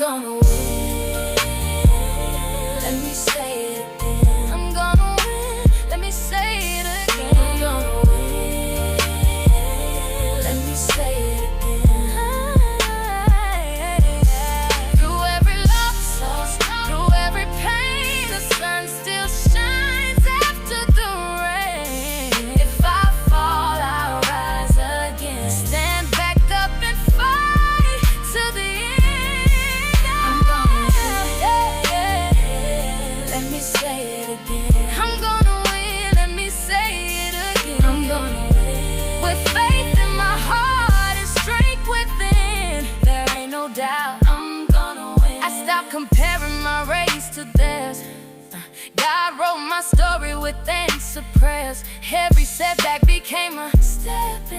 gonna win. Let me say it again. I'm gonna win. Let me say it again. I'm gonna win. Let me say it again. Through every loss, through every pain, the sun still shines after the rain. If I fall, I'll rise again. Stand back up and fight to the end. I'm gonna win. Let me say it again. I'm gonna win. Let me say it again. I'm gonna win. With faith in my heart and strength within, there ain't no doubt I'm gonna win. I stopped comparing my race to theirs. God wrote my story with answered prayers. Every setback became a step in